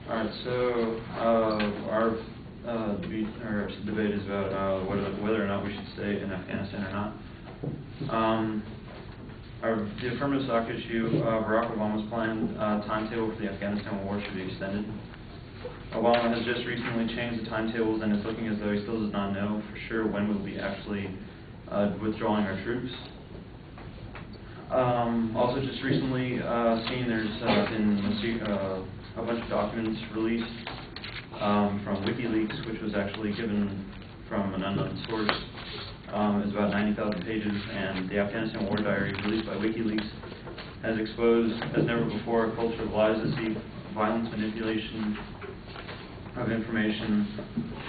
Alright, so our debate is about whether or not we should stay in Afghanistan or not. The affirmative stock issue, Barack Obama's planned timetable for the Afghanistan war should be extended. Obama has just recently changed the timetables, and it's looking as though he still does not know for sure when we'll be actually withdrawing our troops. Also, just recently seen there's been a bunch of documents released from WikiLeaks, which was actually given from an unknown source. It's about 90,000 pages, and the Afghanistan War Diary, released by WikiLeaks, has exposed, as never before, a culture of lies, deceit, violence, manipulation of information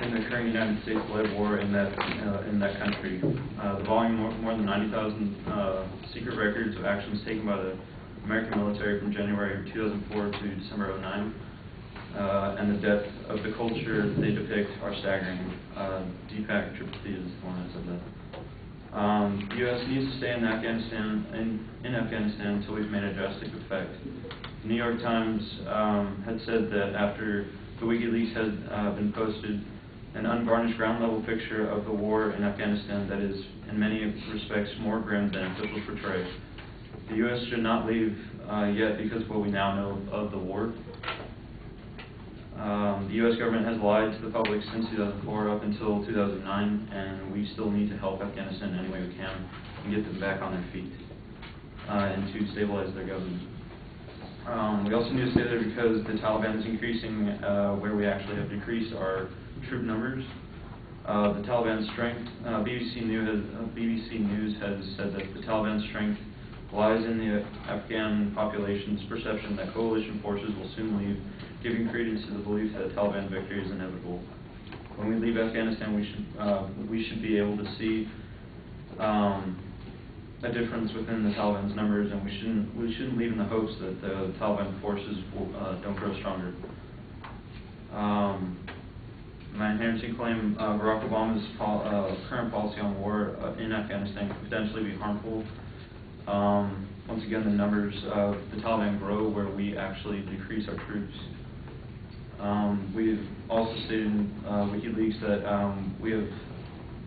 in the current United States-led war in that country. The volume, more than 90,000 secret records of actions taken by the American military from January of 2004 to December of 2009, and the depth of the culture they depict are staggering. Deepak Tripathi is the one that said that. The U.S. needs to stay in Afghanistan until we've made a drastic effect. The New York Times had said that after the WikiLeaks had been posted, an unvarnished ground-level picture of the war in Afghanistan that is, in many respects, more grim than officials portray. The U.S. should not leave yet because of what we now know of the war. The U.S. government has lied to the public since 2004 up until 2009, and we still need to help Afghanistan any way we can and get them back on their feet and to stabilize their government. We also need to stay there because the Taliban is increasing where we actually have decreased our troop numbers. The Taliban's strength, BBC News has said that the Taliban's strength lies in the Afghan population's perception that coalition forces will soon leave, giving credence to the belief that a Taliban victory is inevitable. When we leave Afghanistan, we should be able to see a difference within the Taliban's numbers, and we shouldn't leave in the hopes that the Taliban forces don't grow stronger. My inherency claim, Barack Obama's current policy on war in Afghanistan could potentially be harmful. Once again, the numbers of the Taliban grow where we actually decrease our troops. We've also stated in WikiLeaks that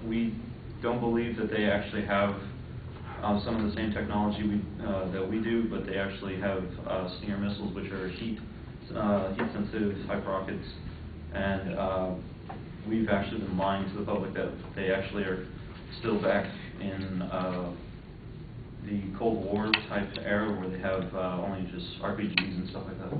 we don't believe that they actually have some of the same technology that we do, but they actually have Stinger missiles, which are heat-sensitive type rockets, and we've actually been lying to the public that they actually are still back in the Cold War type era where they have only just RPGs and stuff like that.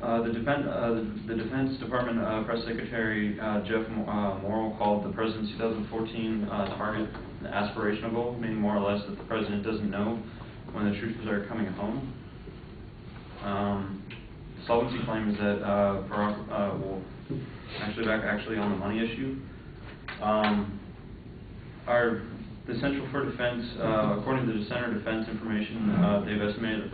The Defense Department Press Secretary Jeff Morrill called the President's 2014 target an aspirational goal, meaning more or less that the President doesn't know when the troops are coming home. The solvency claim is that Barack will actually on the money issue. The Central for Defense, according to the Center of Defense Information, they've estimated that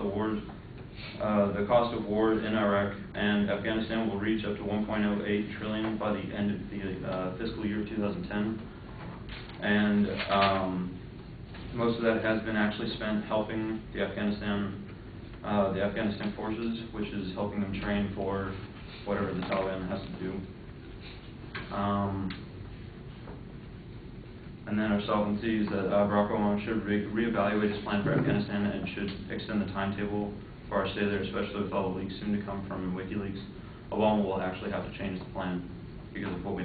the cost of war in Iraq and Afghanistan will reach up to $1.08 trillion by the end of the fiscal year 2010, and most of that has been actually spent helping the Afghanistan forces, which is helping them train for whatever the Taliban has to do. And then our solvency is that Barack Obama should reevaluate his plan for Afghanistan and should extend the timetable for our stay there, especially with all the leaks soon to come from WikiLeaks. Obama will actually have to change the plan because of what we